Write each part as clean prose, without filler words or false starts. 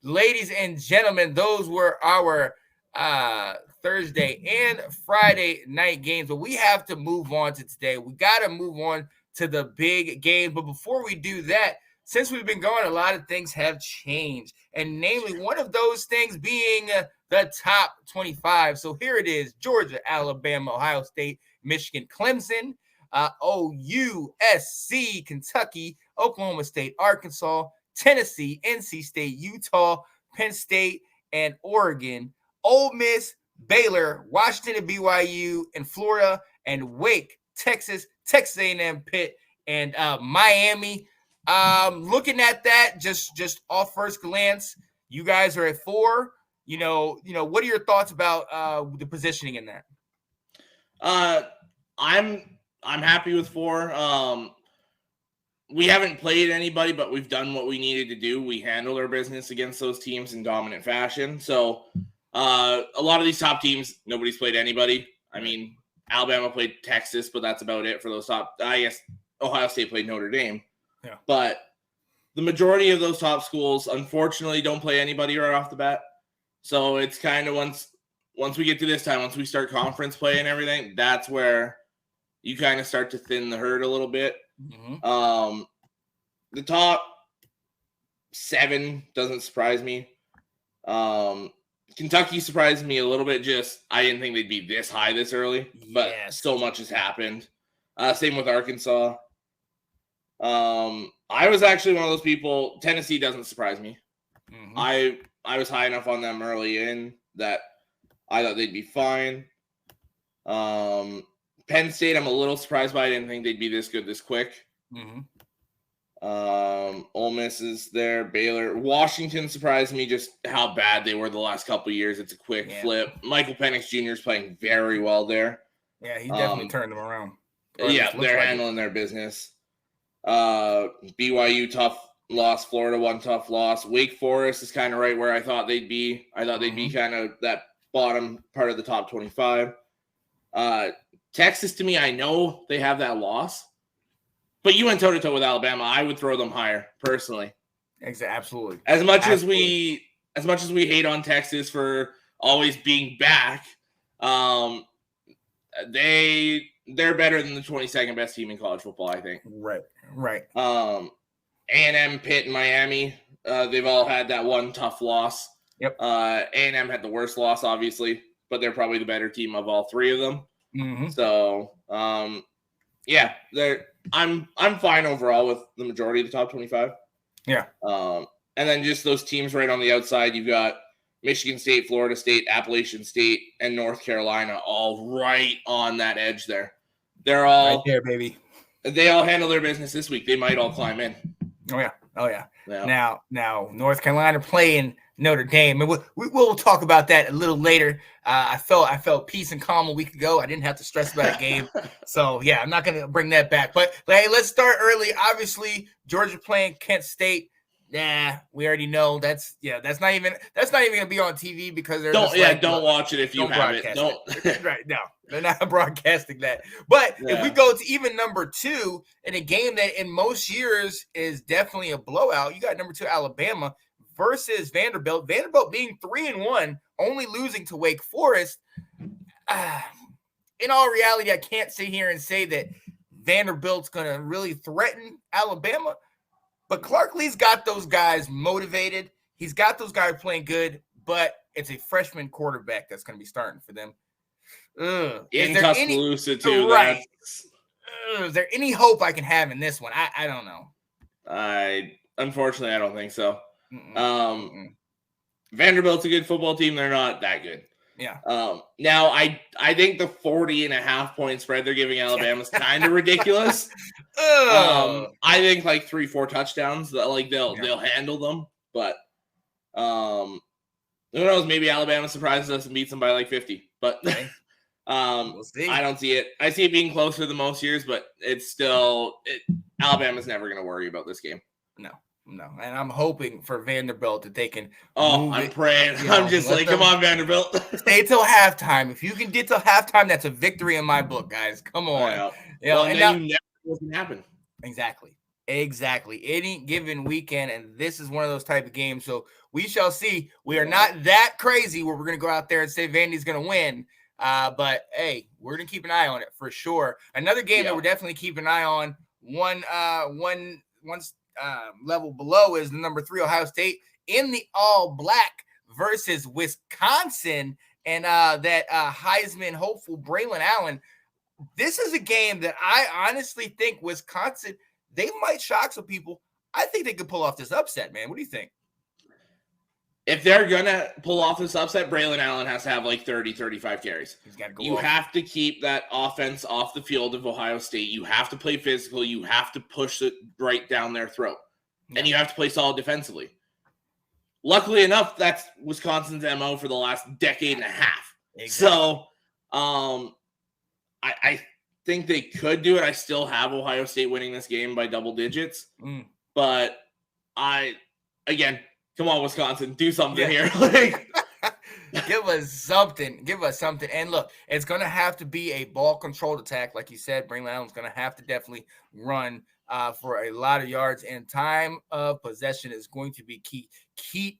ladies and gentlemen, those were our Thursday and Friday night games. But we have to move on to today. We got to move on to the big game. But before we do that, since we've been going, a lot of things have changed. And namely, one of those things being the top 25. So here it is: Georgia, Alabama, Ohio State, Michigan, Clemson, OU, SC, Kentucky, Oklahoma State, Arkansas, Tennessee, NC State, Utah, Penn State, and Oregon, Ole Miss, Baylor, Washington and BYU, and Florida, and Wake, Texas, Texas A&M, Pitt, and Miami. Looking at that, just off first glance, you guys are at 4. What are your thoughts about the positioning in that? I'm happy with 4. We haven't played anybody, but we've done what we needed to do. We handled our business against those teams in dominant fashion. So a lot of these top teams, nobody's played anybody. I mean, Alabama played Texas, but that's about it for those top. I guess Ohio State played Notre Dame. Yeah. But the majority of those top schools, unfortunately, don't play anybody right off the bat. So it's kind of once we get to this time, once we start conference play and everything, that's where you kind of start to thin the herd a little bit. Mm-hmm. The top 7 doesn't surprise me. Kentucky surprised me a little bit. Just I didn't think they'd be this high this early, but so much has happened. Same with Arkansas. I was actually one of those people. Tennessee doesn't surprise me. Mm-hmm. I was high enough on them early in that I thought they'd be fine. Penn State, I'm a little surprised by. I didn't think they'd be this good this quick. Mm-hmm. Ole Miss is there. Baylor. Washington surprised me just how bad they were the last couple of years. It's a quick flip. Michael Penix Jr. is playing very well there. Yeah, he definitely turned them around. Yeah, they're handling their business. BYU, tough loss. Florida, 1 tough loss. Wake Forest is kind of right where I thought they'd be. I thought they'd be kind of that bottom part of the top 25. Texas, to me, I know they have that loss, but you went toe-to-toe with Alabama. I would throw them higher, personally. Absolutely. As much as we hate on Texas for always being back, they're better than the 22nd best team in college football, I think. Right. A&M, Pitt, and Miami, they've all had that 1 tough loss. Yep. A&M had the worst loss, obviously, but they're probably the better team of all 3 of them. Mm-hmm. So, I'm fine overall with the majority of the top 25. Yeah. And then just those teams right on the outside, you've got Michigan State, Florida State, Appalachian State, and North Carolina all right on that edge there. They're all right there, baby. They all handle their business this week. They might all climb in. Oh yeah. Now North Carolina playing Notre Dame, and we'll talk about that a little later. I felt peace and calm a week ago. I didn't have to stress about a game, so yeah, I'm not going to bring that back. But hey, let's start early. Obviously, Georgia playing Kent State. Nah, we already know that's not even going to be on TV because they're don't watch it if you have it. Don't right, no, they're not broadcasting that. But if we go to even number 2 in a game that in most years is definitely a blowout, you got number 2 Alabama versus Vanderbilt. Vanderbilt being 3-1, only losing to Wake Forest. In all reality, I can't sit here and say that Vanderbilt's going to really threaten Alabama. But Clark Lee's got those guys motivated. He's got those guys playing good, but it's a freshman quarterback that's going to be starting for them. In Tuscaloosa, too. Right. Is there any hope I can have in this one? I don't know. Unfortunately, I don't think so. Vanderbilt's a good football team. They're not that good. Yeah. Now, I think the 40.5 point spread they're giving Alabama is kind of ridiculous. I think like 3-4 touchdowns. They'll handle them, but who knows? Maybe Alabama surprises us and beats them by like 50. But we'll see. I don't see it. I see it being closer than most years, but it's still Alabama's never going to worry about this game. No, and I'm hoping for Vanderbilt that they can. I'm praying. I'm just like, come on, Vanderbilt. Stay till halftime. If you can get till halftime, that's a victory in my book, guys. Come on. And then you never know what can happen. Exactly. Exactly. Any given weekend, and this is one of those type of games. So we shall see. We are not that crazy where we're going to go out there and say Vandy's going to win. But hey, we're going to keep an eye on it for sure. Another game that we're definitely keeping an eye on, one level below, is the number 3 Ohio State in the all black versus Wisconsin, and that Heisman hopeful Braylon Allen. This is a game that I honestly think Wisconsin, they might shock some people. I think they could pull off this upset, man. What do you think? If they're going to pull off this upset, Braylon Allen has to have like 30, 35 carries. He's got to go You off. have to keep that offense off the field of Ohio State. You have to play physical. You have to push it right down their throat. Yeah. And you have to play solid defensively. Luckily enough, that's Wisconsin's MO for the last decade and a half. Exactly. So, I think they could do it. I still have Ohio State winning this game by double digits. But again, come on, Wisconsin, do something here. Give us something. Give us something. And look, it's going to have to be a ball-controlled attack. Like you said, Braylon Allen's going to have to definitely run for a lot of yards. And time of possession is going to be key. Keep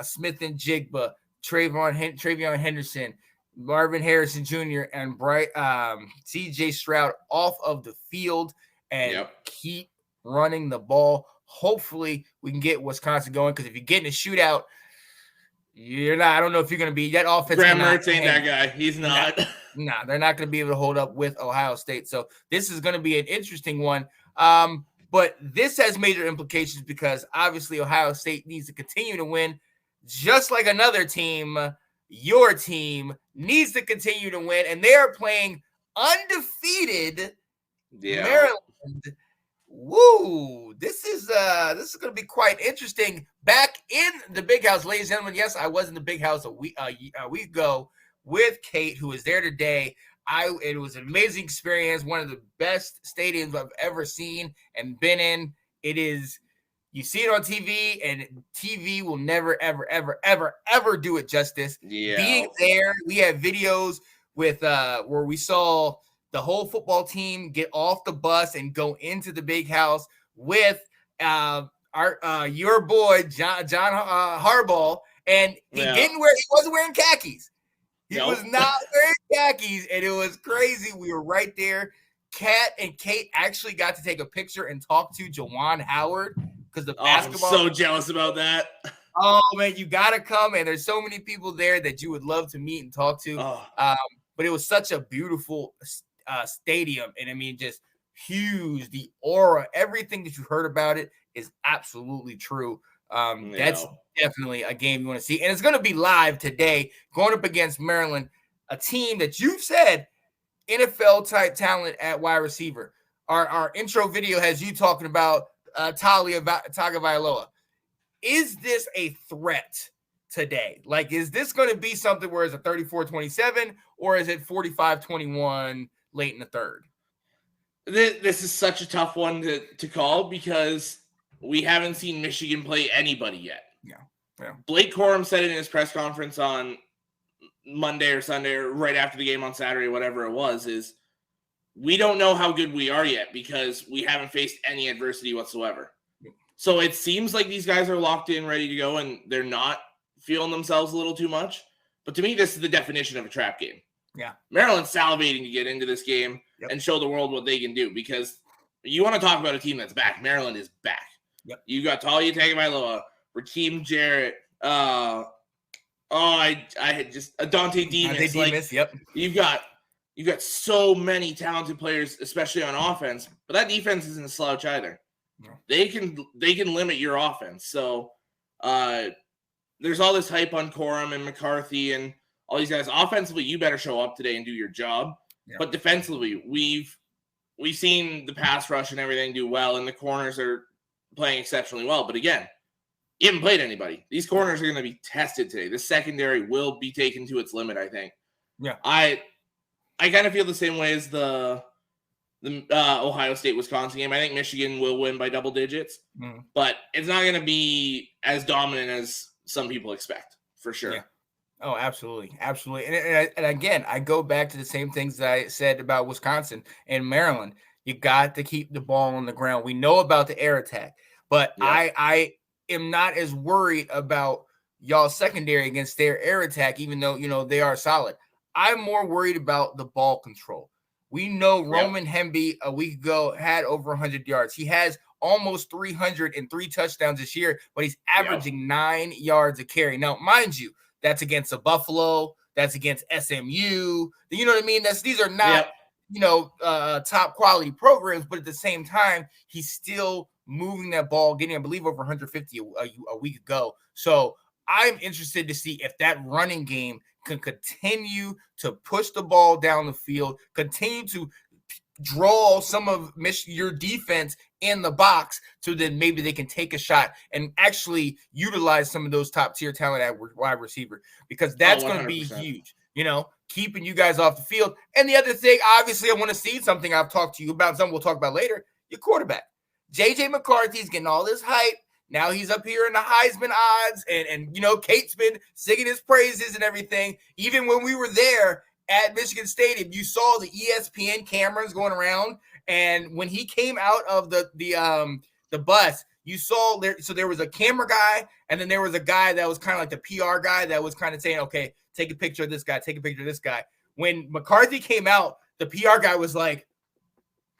Smith and Jigba, Travion Henderson, Marvin Harrison Jr. and C.J. Stroud off of the field and keep running the ball. Hopefully, we can get Wisconsin going, because if you get in a shootout, you're not. I don't know if you're going to be that offense. Graham Mertz ain't that guy. He's not. Nah, they're not going to be able to hold up with Ohio State. So this is going to be an interesting one. But this has major implications, because obviously Ohio State needs to continue to win, just like another team. Your team needs to continue to win, and they are playing undefeated Maryland. Woo! This is going to be quite interesting. Back in the Big House, ladies and gentlemen. Yes, I was in the Big House a week ago with Kate, who is there today. It was an amazing experience. One of the best stadiums I've ever seen and been in. It is. You see it on TV, and TV will never, ever, ever, ever, ever do it justice. Yeah. Being there, we have videos with where we saw the whole football team get off the bus and go into the Big House with your boy John Harbaugh, and he wasn't wearing khakis. He was not wearing khakis, and it was crazy. We were right there. Kat and Kate actually got to take a picture and talk to Jawan Howard. Because the basketball, I'm so jealous about that. Oh man, you gotta come, and there's so many people there that you would love to meet and talk to. But it was such a beautiful stadium, and I mean, just huge. The aura, everything that you heard about it is absolutely true. That's definitely a game you want to see, and it's going to be live today, going up against Maryland, a team that you've said NFL type talent at wide receiver. Our intro video has you talking about Tagovailoa. Is this a threat today? Like, is this going to be something where it's a 34-27, or is it 45-21 late in the third? This is such a tough one to call, because we haven't seen Michigan play anybody yet. Yeah. Blake Corum said it in his press conference on Monday or Sunday, or right after the game on Saturday, whatever it was, is we don't know how good we are yet, because we haven't faced any adversity whatsoever. So it seems like these guys are locked in, ready to go, and they're not feeling themselves a little too much. But to me, this is the definition of a trap game. Yeah. Maryland's salivating to get into this game and show the world what they can do, because you want to talk about a team that's back. Maryland is back. Yep. You got Talia Tagovailoa, Rakeem Jarrett, I had just Dante Demas. You've got so many talented players, especially on offense, but that defense isn't a slouch either. No. They can limit your offense. So there's all this hype on Corum and McCarthy and all these guys. Offensively, you better show up today and do your job. Yeah. But defensively, we've seen the pass rush and everything do well, and the corners are playing exceptionally well. But again, you haven't played anybody. These corners are going to be tested today. The secondary will be taken to its limit, I think. Yeah. I kind of feel the same way as the Ohio State-Wisconsin game. I think Michigan will win by double digits, but it's not going to be as dominant as some people expect, for sure. Yeah. Oh, absolutely. Absolutely. And again, I go back to the same things that I said about Wisconsin and Maryland. You got to keep the ball on the ground. We know about the air attack, but I am not as worried about y'all secondary against their air attack, even though, they are solid. I'm more worried about the ball control. We know Roman Hemby a week ago had over 100 yards. He has almost 303 touchdowns this year, but he's averaging 9 yards a carry. Now, mind you, that's against a Buffalo. That's against SMU. You know what I mean? These are not, top quality programs, but at the same time, he's still moving that ball, getting, I believe, over 150 a week ago. So I'm interested to see if that running game can continue to push the ball down the field, continue to draw some of your defense in the box, so then maybe they can take a shot and actually utilize some of those top tier talent at wide receiver, because that's going to be huge, keeping you guys off the field. And the other thing, obviously, I want to see something I've talked to you about, something we'll talk about later, your quarterback. JJ McCarthy's getting all this hype. Now he's up here in the Heisman odds, and Kate's been singing his praises and everything. Even when we were there at Michigan Stadium, you saw the ESPN cameras going around, and when he came out of the bus, you saw there was a camera guy, and then there was a guy that was kind of like the PR guy that was kind of saying, okay, take a picture of this guy, take a picture of this guy. When McCarthy came out, the PR guy was like,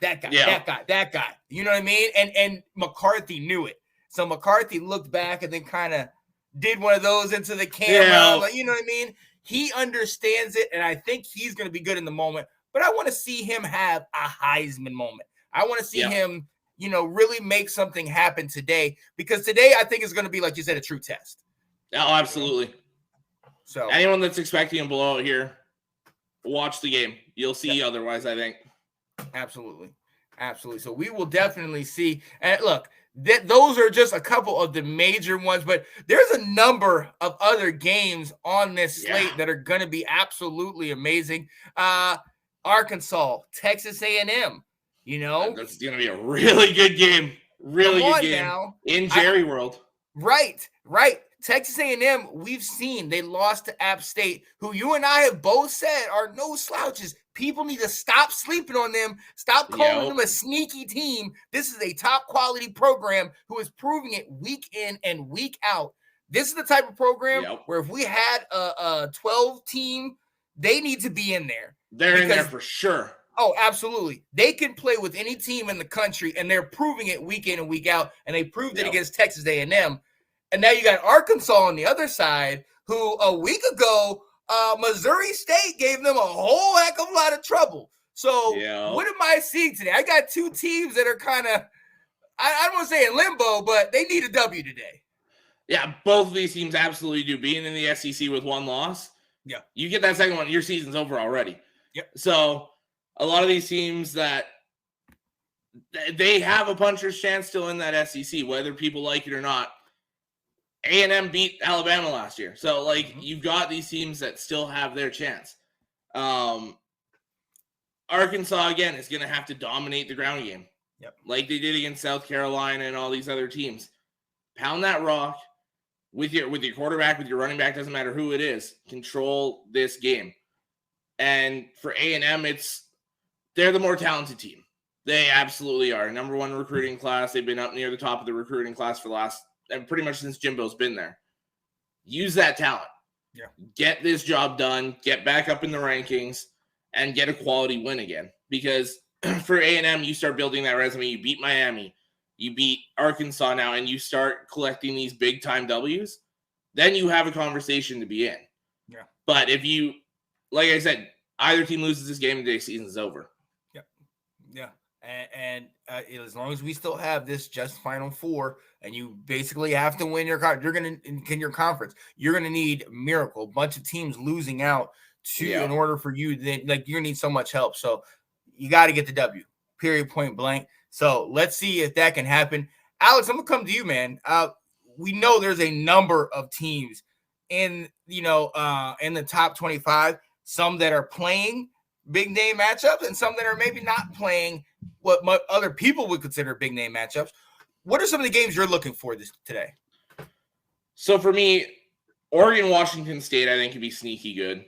that guy, that guy. You know what I mean? And McCarthy knew it. So McCarthy looked back and then kind of did one of those into the camera. Like, you know what I mean? He understands it, and I think he's going to be good in the moment. But I want to see him have a Heisman moment. I want to see him, really make something happen today, because today I think is going to be, like you said, a true test. Oh, absolutely. So anyone that's expecting a blowout here, watch the game. You'll see otherwise, I think. Absolutely. So we will definitely see. And look, those are just a couple of the major ones, but there's a number of other games on this slate that are going to be absolutely amazing. Arkansas, Texas A&M, that's going to be a really good game. Really good game now. In Jerry World. Right. Texas A&M, we've seen they lost to App State, who you and I have both said are no slouches. People need to stop sleeping on them. Stop calling them a sneaky team. This is a top quality program who is proving it week in and week out. This is the type of program where if we had a 12 team, they need to be in there. They're in there for sure. Oh, absolutely. They can play with any team in the country, and they're proving it week in and week out, and they proved it against Texas A&M. And now you got Arkansas on the other side, who a week ago, Missouri State gave them a whole heck of a lot of trouble. So what am I seeing today? I got two teams that are kind of, I don't want to say in limbo, but they need a W today. Yeah, both of these teams absolutely do. Being in the SEC with one loss, you get that second one, your season's over already. So a lot of these teams that they have a puncher's chance still in that SEC, whether people like it or not. A&M beat Alabama last year. So, you've got these teams that still have their chance. Arkansas, again, is going to have to dominate the ground game. Like they did against South Carolina and all these other teams. Pound that rock with your quarterback, with your running back, doesn't matter who it is. Control this game. And for A&M, they're the more talented team. They absolutely are. Number one recruiting class. They've been up near the top of the recruiting class for the last and pretty much since Jimbo's been there. Use that talent. Get this job done. Get back up in the rankings and get a quality win again. Because for A&M, you start building that resume. You beat Miami. You beat Arkansas now, and you start collecting these big-time W's. Then you have a conversation to be in. But if you, like I said, either team loses this game, the season's over. And as long as we still have this just Final Four, and you basically have to win your conference, you're gonna need a miracle. A bunch of teams losing out in order for you. You're gonna need so much help. So you got to get the W. Period. Point blank. So let's see if that can happen. Alex, I'm gonna come to you, man. We know there's a number of teams in the top 25. Some that are playing big name matchups, and some that are maybe not playing what other people would consider big name matchups. What are some of the games you're looking for today? So for me, Oregon, Washington State, I think could be sneaky good.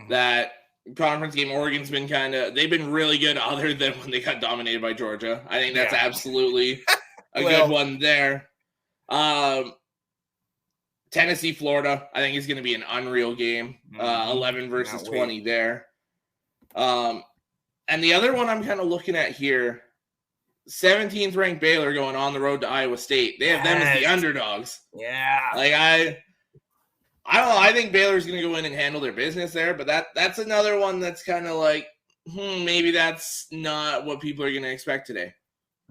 That conference game. Oregon's been they've been really good other than when they got dominated by Georgia. I think that's absolutely a good one there. Tennessee, Florida, I think is going to be an unreal game. 11 versus 20 there. And the other one I'm kind of looking at here, 17th ranked Baylor going on the road to Iowa State. They have them as the underdogs. Yeah. Like I don't know. I think Baylor's going to go in and handle their business there, but that's another one that's kind of like, maybe that's not what people are going to expect today.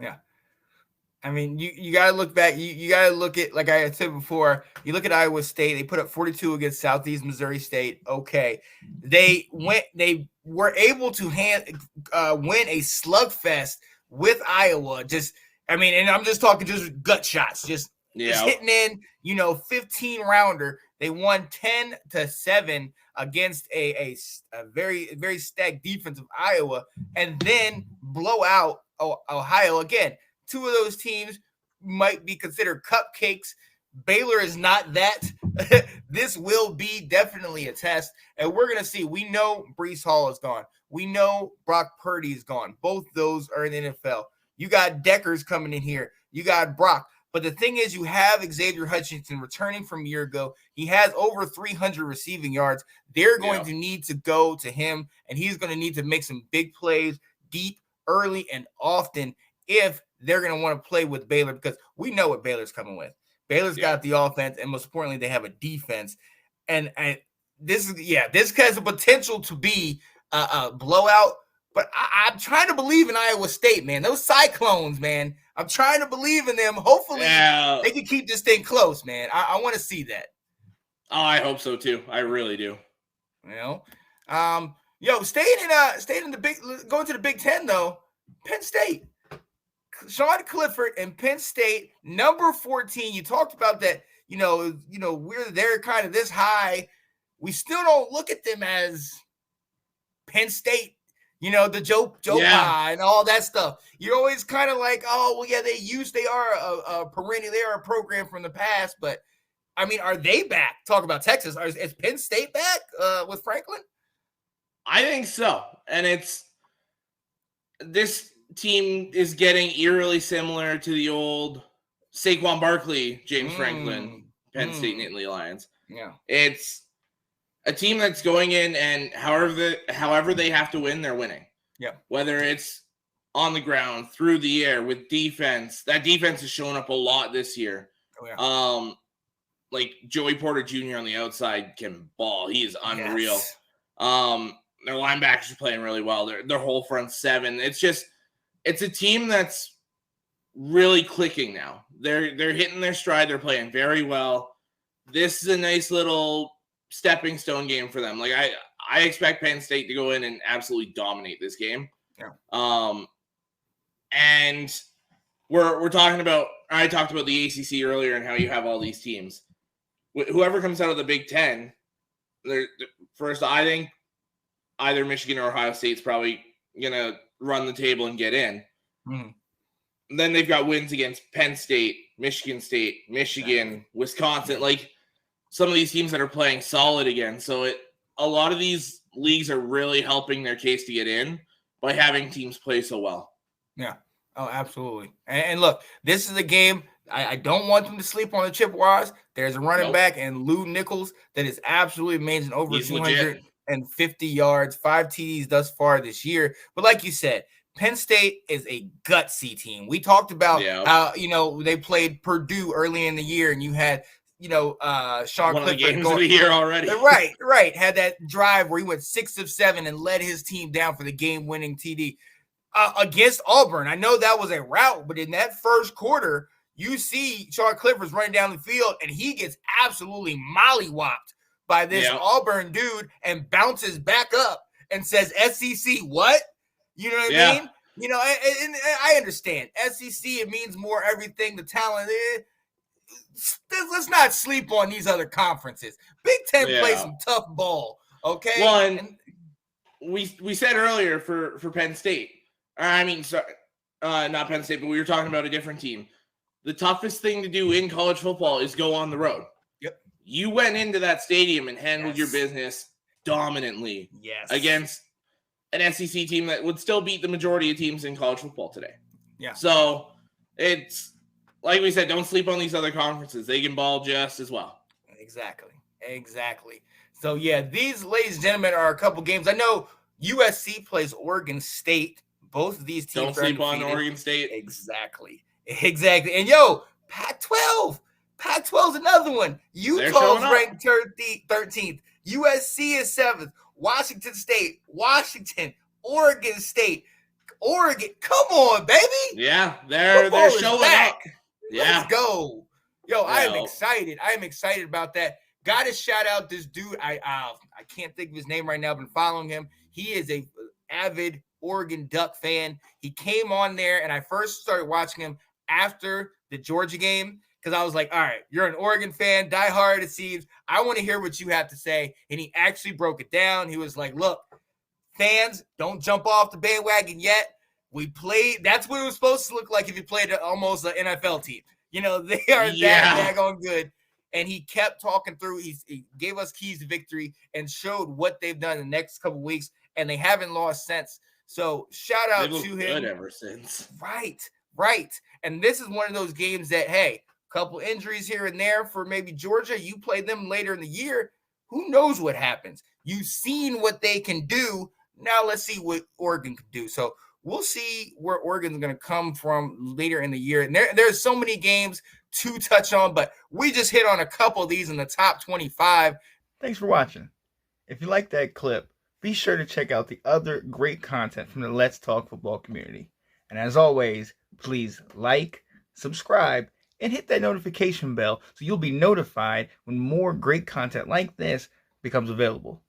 Yeah. I mean, you got to look back. You got to look at, like I had said before, you look at Iowa State. They put up 42 against Southeast Missouri State. Okay. They were able to win a slugfest with Iowa. And I'm just talking just gut shots, just hitting in, 15 rounder. They won 10-7 against a very, very stacked defense of Iowa, and then blow out Ohio again. Two of those teams might be considered cupcakes. Baylor is not that. This will be definitely a test, and we're going to see. We know Breece Hall is gone. We know Brock Purdy is gone. Both those are in the NFL. You got Deckers coming in here. You got Brock. But the thing is, you have Xavier Hutchinson returning from a year ago. He has over 300 receiving yards. They're going to need to go to him, and he's going to need to make some big plays deep, early, and often if they're going to want to play with Baylor, because we know what Baylor's coming with. Baylor's got the offense, and most importantly, they have a defense. And this has the potential to be a blowout. But I'm trying to believe in Iowa State, man. Those Cyclones, man. I'm trying to believe in them. Hopefully, they can keep this thing close, man. I want to see that. Oh, I hope so too. I really do. Staying in the going to the Big Ten though. Penn State, Sean Clifford and Penn State, number 14. You talked about that. They're kind of this high. We still don't look at them as Penn State. The Joe pie and all that stuff. You're always kind of like, oh, well, yeah, they are a perennial, they are a program from the past, but I mean, are they back? Talk about Texas. Is Penn State back with Franklin? I think so. And this team is getting eerily similar to the old Saquon Barkley, James Franklin, Penn State Nittany Lions. Yeah. It's a team that's going in, and however they have to win, they're winning. Yeah. Whether it's on the ground, through the air, with defense. That defense has shown up a lot this year. Oh, yeah. Like Joey Porter Jr. on the outside can ball. He is unreal. Yes. Their linebackers are playing really well. Their whole front seven. It's a team that's really clicking now. They're hitting their stride. They're playing very well. This is a nice little stepping stone game for them. Like I expect Penn State to go in and absolutely dominate this game. Yeah. And we're talking about. I talked about the ACC earlier and how you have all these teams. Whoever comes out of the Big Ten, first I think either Michigan or Ohio State's probably gonna run the table and get in. Then they've got wins against Penn State, Michigan State, Michigan, Wisconsin. Like some of these teams that are playing solid again. So a lot of these leagues are really helping their case to get in by having teams play so well. Yeah. Oh, absolutely. And look, this is a game. I don't want them to sleep on the Chippewas. There's a running back and Lou Nichols that is absolutely amazing. Over 250 yards, 5 TDs thus far this year. But like you said, Penn State is a gutsy team. We talked about how, they played Purdue early in the year, and you had, Sean Clifford games of the year already. Right. Had that drive where he went 6 of 7 and led his team down for the game-winning TD against Auburn. I know that was a rout, but in that first quarter, you see Sean Clifford's running down the field, and he gets absolutely mollywopped by this Auburn dude and bounces back up and says, SEC, what? You know what I mean? And I understand. SEC, it means more everything, the talent. Let's not sleep on these other conferences. Big Ten plays some tough ball, okay? Well, and we said earlier for Penn State, not Penn State, but we were talking about a different team. The toughest thing to do in college football is go on the road. Yep. You went into that stadium and handled your business, dominantly Yes. against an SEC team that would still beat the majority of teams in college football today. Yeah. So it's like we said, don't sleep on these other conferences. They can ball just as well. Exactly. So yeah, these, ladies and gentlemen, are a couple games. I know USC plays Oregon State. Both of these teams don't sleep on Oregon State. Exactly. And yo, Pac-12 is another one. Utah's ranked 13th. USC is 7th. Washington State, Oregon State, Oregon. Come on, baby. Yeah, they're showing up. Yeah. Let's go. Yo, I am excited. I am excited about that. Got to shout out this dude. I can't think of his name right now. I've been following him. He is a avid Oregon Duck fan. He came on there, and I first started watching him after the Georgia game because I was like, all right, you're an Oregon fan, diehard it seems. I want to hear what you have to say. And he actually broke it down. He was like, look, fans, don't jump off the bandwagon yet. We played. That's what it was supposed to look like if you played almost an NFL team. You know, they are that daggone good. And he kept talking through. He gave us keys to victory and showed what they've done in the next couple of weeks. And they haven't lost since. So shout out to him. Good ever since. Right. And this is one of those games that, hey, a couple injuries here and there for maybe Georgia. You play them later in the year. Who knows what happens? You've seen what they can do. Now let's see what Oregon can do. So we'll see where Oregon's going to come from later in the year. And there's so many games to touch on, but we just hit on a couple of these in the top 25. Thanks for watching. If you like that clip, be sure to check out the other great content from the Let's Talk Football community. And as always, please like, subscribe, and hit that notification bell so you'll be notified when more great content like this becomes available.